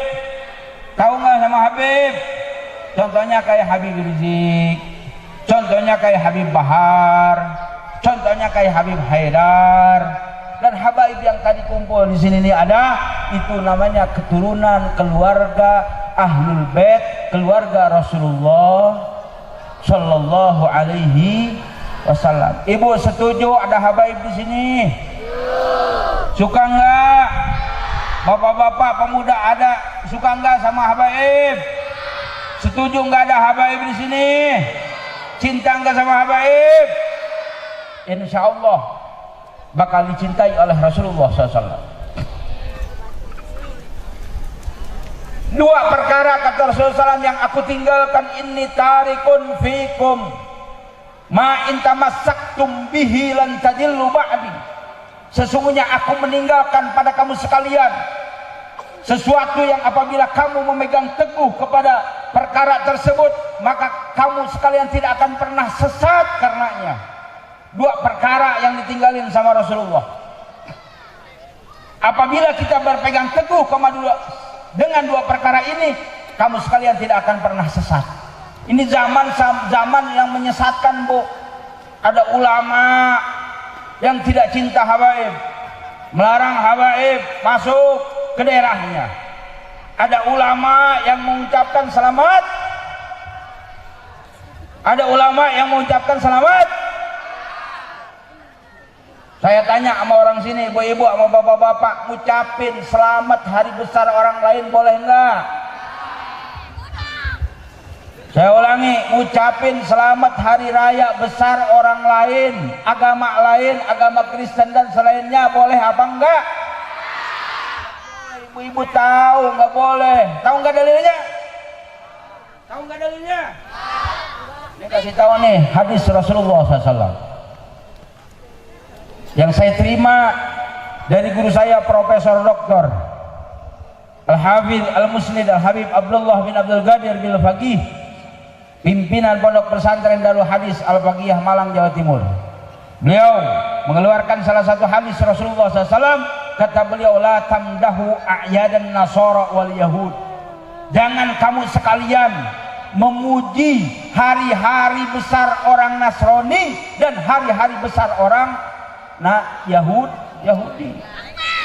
[SPEAKER 2] Tahu nggak sama Habib? Contohnya kayak Habib Rizik, contohnya kayak Habib Bahar, contohnya kayak Habib Haidar, dan habaib yang tadi kumpul di sini ini ada, itu namanya keturunan keluarga Ahlul Bait, keluarga Rasulullah Sallallahu Alaihi Wasallam. Ibu setuju ada habaib di sini? Suka nggak? Bapak-bapak pemuda ada suka nggak sama habaib? Setuju nggak ada habaib di sini? Cinta nggak sama habaib? Insya Allah bakal dicintai oleh Rasulullah SAW. Dua perkara kata Rasulullah SAW yang aku tinggalkan, inni tarikun fikum ma intamasaktum bihi lan tadillu ba'di. Sesungguhnya aku meninggalkan pada kamu sekalian sesuatu yang apabila kamu memegang teguh kepada perkara tersebut, maka kamu sekalian tidak akan pernah sesat karenanya. Dua perkara yang ditinggalin sama Rasulullah. Apabila kita berpegang teguh dengan dua perkara ini, kamu sekalian tidak akan pernah sesat. Ini zaman yang menyesatkan, Bu. Ada ulama yang tidak cinta habaib, melarang habaib masuk ke daerahnya. Ada ulama yang mengucapkan selamat, ada ulama yang mengucapkan selamat. Saya tanya sama orang sini, ibu-ibu sama bapak-bapak, ngucapin selamat hari besar orang lain boleh enggak? Saya ulangi, ngucapin selamat hari raya besar orang lain, agama Kristen dan selainnya boleh apa enggak? ibu-ibu tahu nggak boleh. Tahu nggak dalilnya? Tahu nggak dalilnya? Ini kasih tahu nih hadis Rasulullah SAW yang saya terima dari guru saya Profesor Dr. Al-Hafidz Al-Musnid Al-Habib Abdullah bin Abdul Qadir bil Faqih, pimpinan Pondok Pesantren Darul Hadis Al-Faqihah Malang, Jawa Timur. Beliau mengeluarkan salah satu hadis Rasulullah SAW. Kata beliau, la tamdahu a'yadan nasara wal yahud. Jangan kamu sekalian memuji hari-hari besar orang Nasrani dan hari-hari besar orang Yahudi.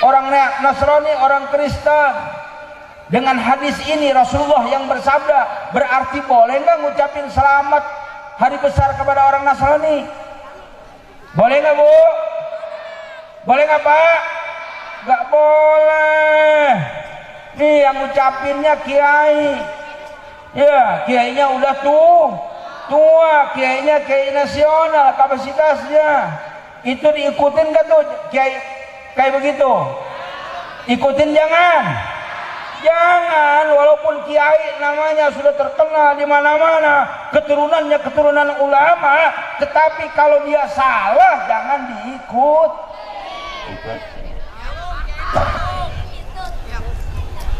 [SPEAKER 2] Orang Nasrani, orang Kristen. Dengan hadis ini Rasulullah yang bersabda, berarti boleh nggak ngucapin selamat hari besar kepada orang Nasrani? Boleh nggak Bu? Boleh nggak Pak? Nggak boleh. Nih yang ngucapinnya kiai. Ya, kiainya udah tua, kiainya kiai nasional kapasitasnya. Itu diikutin nggak tuh kiai kayak begitu? Ikutin jangan. Jangan, walaupun kiai namanya sudah terkenal di mana-mana, keturunannya keturunan ulama, tetapi kalau dia salah jangan diikut.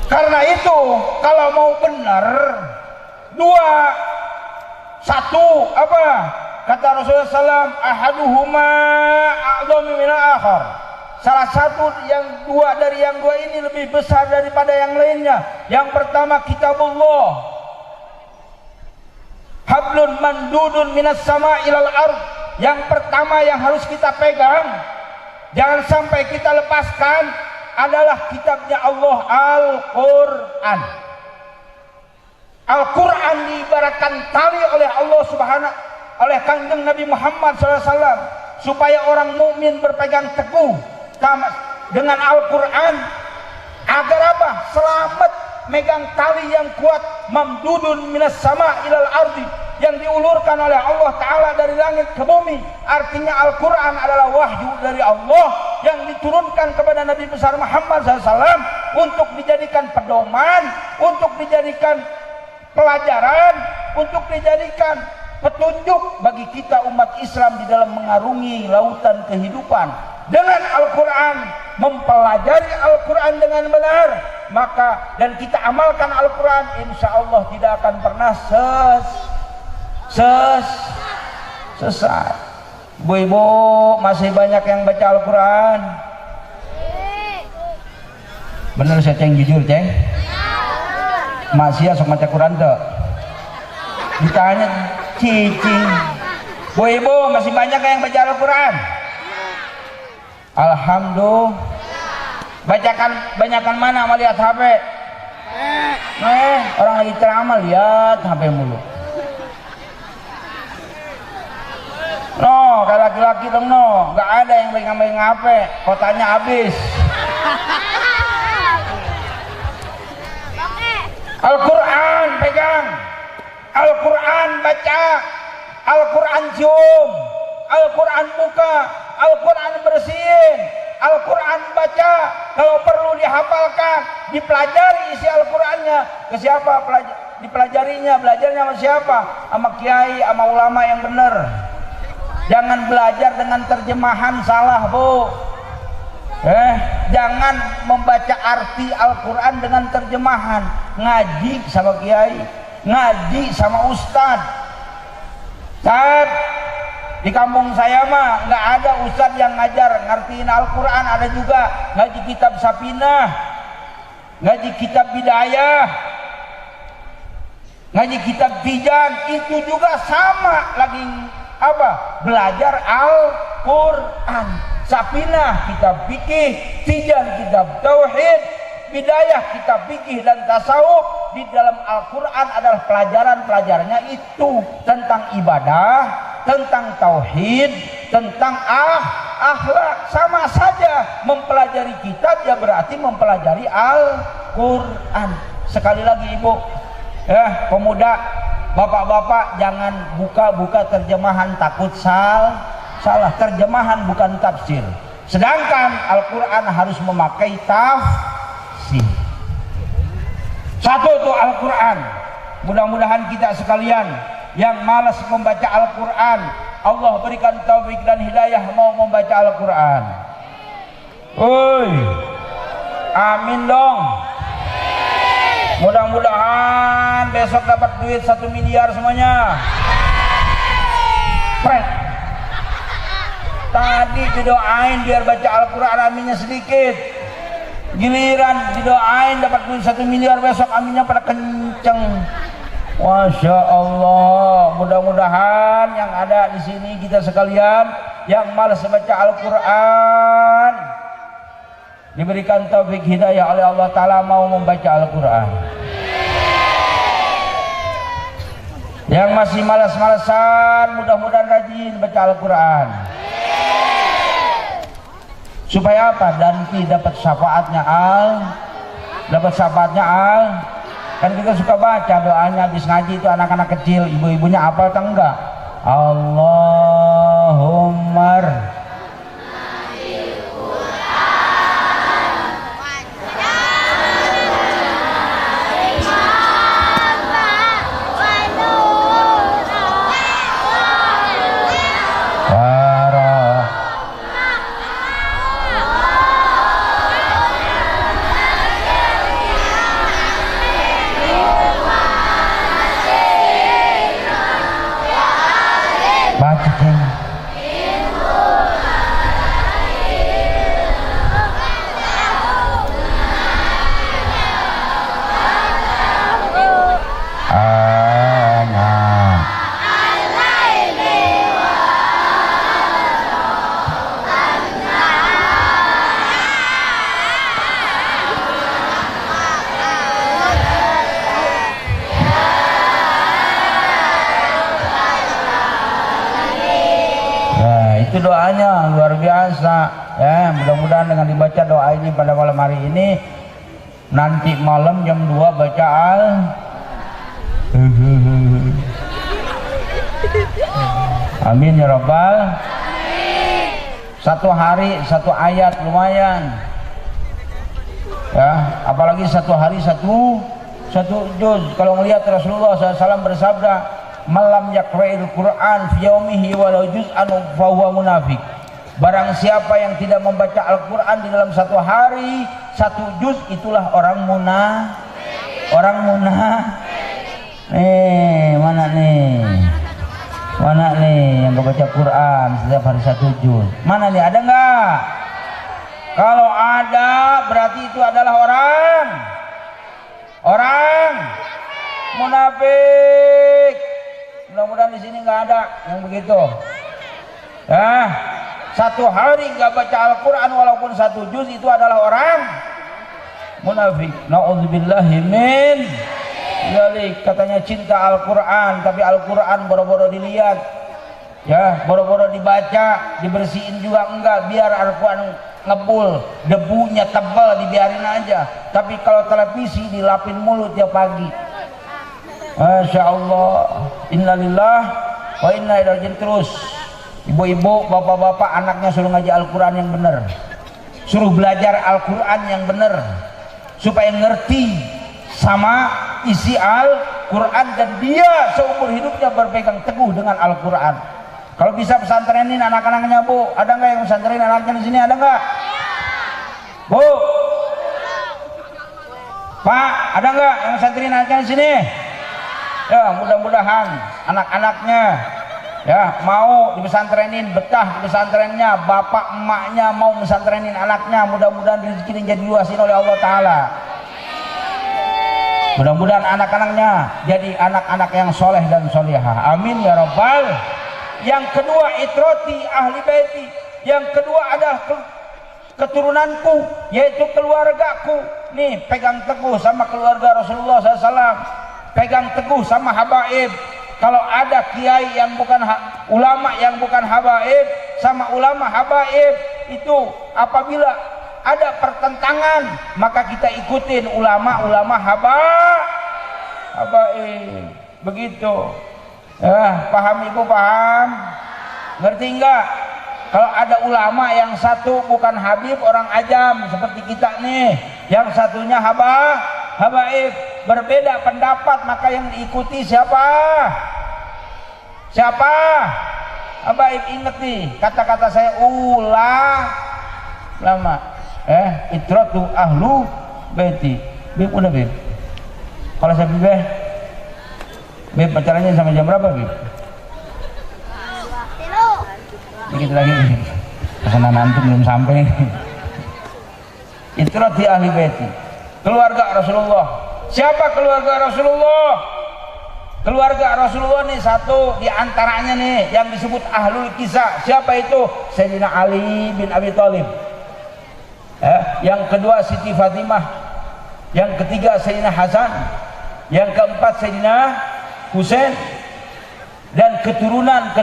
[SPEAKER 2] Karena itu kalau mau benar, satu apa? Kata Rasulullah SAW, ahaduhuma a'dhamu minal akhar. Salah satu dari yang dua ini lebih besar daripada yang lainnya. Yang pertama kitabullah, hablun mandudun minas sama ilal ard. Yang pertama yang harus kita pegang, jangan sampai kita lepaskan, adalah kitabnya Allah, Al-Quran. Al-Quran diibaratkan tali oleh Allah Subhanahu, oleh Kanjeng Nabi Muhammad SAW, supaya orang mukmin berpegang teguh dengan Al-Quran agar apa? Selamat, megang tali yang kuat, mamdudun minas sama ilal ardi, yang diulurkan oleh Allah Ta'ala dari langit ke bumi. Artinya Al-Quran adalah wahyu dari Allah yang diturunkan kepada Nabi besar Muhammad SAW untuk dijadikan pedoman, untuk dijadikan pelajaran, untuk dijadikan petunjuk bagi kita umat Islam di dalam mengarungi lautan kehidupan. Dengan Al-Quran, mempelajari Al-Quran dengan benar, maka dan kita amalkan Al-Quran, insya Allah tidak akan pernah sesat. Bu-ibu masih banyak yang baca Al-Quran? Bener saya ceng, jujur ceng? Masih asok baca Quran tuh? Ditanya cicing. Bu-ibu masih banyak yang baca Al-Quran? Alhamdulillah. Banyakan mana melihat HP? Orang lagi ceramah lihat HP mulu. No, kayak laki-laki dong no, nggak ada yang pegang HP, kotanya habis. Al-Quran pegang, Al-Quran baca, Al-Quran cium, Al-Quran buka, Al-Quran bersihin, Al-Quran baca, kalau perlu dihafalkan, dipelajari isi Al-Qurannya. Ke siapa dipelajarinya? Belajarnya sama siapa? Sama kiai, sama ulama yang benar. Jangan belajar dengan terjemahan salah, Bu. Jangan membaca arti Al-Quran dengan terjemahan. Ngaji sama kiai, ngaji sama ustad. Di kampung saya mah nggak ada ustadz yang ngajar ngertiin Al-Quran. Ada juga ngaji kitab Sapinah, ngaji kitab Bidayah, ngaji kitab Tijan. Itu juga sama lagi apa? Belajar Al-Quran. Sapinah kitab fikih, Tijan kitab tauhid, Bidayah kitab fikih dan tasawuf. Di dalam Al-Quran adalah pelajaran-pelajarannya itu tentang ibadah, tentang tauhid, tentang akhlak. Sama saja mempelajari kitab ya berarti mempelajari Al-Quran. Sekali lagi ibu, pemuda, bapak-bapak, jangan buka-buka terjemahan, takut salah. Terjemahan bukan tafsir. Sedangkan Al-Quran harus memakai tafsir. Satu itu Al-Quran. Mudah-mudahan kita sekalian yang malas membaca Al-Quran, Allah berikan taufik dan hidayah mau membaca Al-Quran. Oi, amin dong. Mudah-mudahan besok dapat duit 1 miliar semuanya. Pret. Tadi didoain biar baca Al-Quran aminnya sedikit, giliran didoain dapat duit 1 miliar besok aminnya pada kenceng. Masya Allah. Mudah-mudahan yang ada di sini kita sekalian yang malas baca Al-Quran diberikan taufik hidayah oleh Allah Ta'ala mau membaca Al-Quran. Yang masih malas-malasan mudah-mudahan rajin baca Al-Quran. Supaya apa? Nanti dapat syafaatnya dapat syafaatnya kan kita suka baca doanya habis ngaji itu anak-anak kecil, ibu-ibunya apa atau enggak? Allahumma itu doanya luar biasa ya. Mudah-mudahan dengan dibaca doa ini pada malam hari ini, nanti malam jam 2 baca amin ya rabbal. Satu hari 1 ayat lumayan ya, apalagi 1 hari satu juz. Kalau melihat Rasulullah SAW bersabda, malam yaqra'il Quran fi yaumihi walau juz'an fa huwa munafiq. Barang siapa yang tidak membaca Al-Quran di dalam 1 hari 1 juz, itulah orang munafik. Mana nih yang baca Quran setiap hari 1 juz? Mana nih, ada nggak? Kalau ada berarti itu adalah orang munafik. Mudah-mudahan di sini nggak ada yang begitu. 1 hari nggak baca Al-Quran walaupun 1 juz, itu adalah orang munafik. Nauzubillahi min dzalik. Katanya cinta Al-Quran, tapi Al-Quran boro-boro dilihat, ya, boro-boro dibaca, dibersihin juga enggak, biar Al-Quran ngebul, debunya tebal dibiarin aja. Tapi kalau televisi dilapin mulu tiap pagi. Masya Allah, innalillah wa inna ilaihi raji'un. Terus ibu-ibu, bapak-bapak, anaknya suruh ngaji Al-Quran yang benar, suruh belajar Al-Quran yang benar, supaya ngerti sama isi Al-Quran dan dia seumur hidupnya berpegang teguh dengan Al-Quran. Kalau bisa pesantrenin anak-anaknya, Bu. Ada nggak yang pesantrenin anaknya di sini? Ada nggak, Bu? Pak, ada nggak yang pesantrenin anaknya di sini? Ya, mudah-mudahan anak-anaknya ya mau dipesantrenin, betah di pesantrennya, bapak emaknya mau pesantrenin anaknya. Mudah-mudahan rezeki jadi luasin oleh Allah Ta'ala. Mudah-mudahan anak-anaknya jadi anak-anak yang soleh dan solehah. Amin ya rabbal. Yang kedua, itroti ahli baiti. Yang kedua adalah keturunanku, yaitu keluargaku. Nih, pegang teguh sama keluarga Rasulullah SAW. Pegang teguh sama habaib. Kalau ada kiai yang bukan ulama yang bukan habaib sama ulama habaib, itu apabila ada pertentangan maka kita ikutin ulama habaib. Begitu ya, paham Ibu, paham? Ngerti enggak? Kalau ada ulama yang satu bukan habib, orang ajam seperti kita nih, yang satunya habaib, berbeda pendapat, maka yang diikuti siapa? Siapa? Habaib inget nih kata-kata saya lama. Itratu ahlu baiti. Bib udah Bib. Kalau saya Bib pacarannya sama jam berapa Bib? Dikit lagi. Pesanan antum belum sampai. Itrati ahli baiti. Keluarga Rasulullah. Siapa keluarga Rasulullah? Keluarga Rasulullah nih satu di antaranya nih yang disebut ahlul kisah. Siapa itu? Sayyidina Ali bin Abi Thalib. Yang kedua Siti Fatimah. Yang ketiga Sayyidina Hasan. Yang keempat Sayyidina Husain. Dan keturunan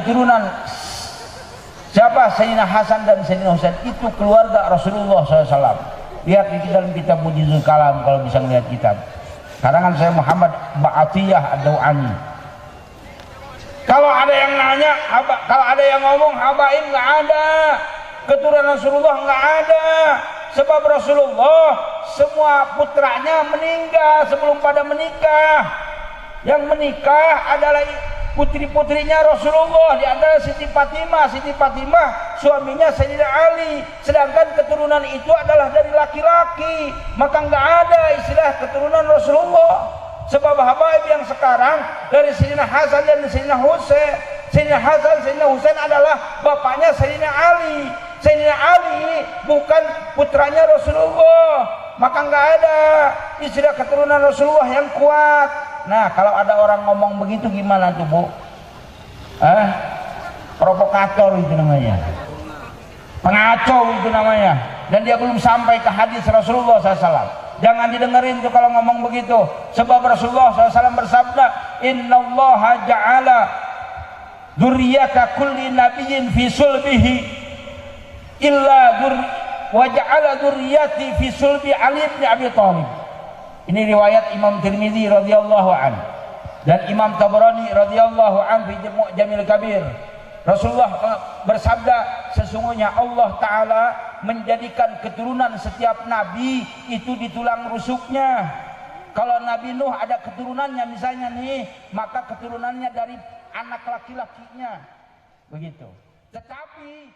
[SPEAKER 2] siapa? Sayyidina Hasan dan Sayyidina Husain. Itu keluarga Rasulullah SAW. Lihat di dalam kitab Mujizul Kalam kalau bisa melihat kitab. Karangan saya Muhammad Ba'atiyah Ad-Dawani. Kalau ada yang nanya, kalau ada yang ngomong habaib nggak ada, keturunan Rasulullah nggak ada. Sebab Rasulullah semua putranya meninggal sebelum pada menikah. Yang menikah adalah putri-putrinya Rasulullah, di antara Siti Fatimah. Siti Fatimah suaminya Sayyidina Ali, sedangkan keturunan itu adalah dari laki-laki, maka nggak ada istilah keturunan Rasulullah. Sebab habaib yang sekarang dari Sayyidina Hasan dan Sayyidina Husain. Sayyidina Hasan, Sayyidina Husain adalah bapaknya Sayyidina Ali. Sayyidina Ali bukan putranya Rasulullah, maka nggak ada istilah keturunan Rasulullah yang kuat. Nah, kalau ada orang ngomong begitu gimana tuh, Bu? Provokator itu namanya. Pengacau itu namanya. Dan dia belum sampai ke hadis Rasulullah SAW. Jangan didengerin tuh kalau ngomong begitu. Sebab Rasulullah SAW bersabda, Innallaha ja'ala dzurriyyata kulli nabiyyin fi sulbihi illa wa ja'ala dzurriyyati fi sulbi Ali bin Abi Thalib. Ini riwayat Imam Tirmidzi radhiyallahu an dan Imam Tabrani radhiyallahu an fi Mu'jamil Kabir. Rasulullah bersabda, sesungguhnya Allah Ta'ala menjadikan keturunan setiap nabi itu di tulang rusuknya. Kalau Nabi Nuh ada keturunannya misalnya nih, maka keturunannya dari anak laki-lakinya begitu. Tetapi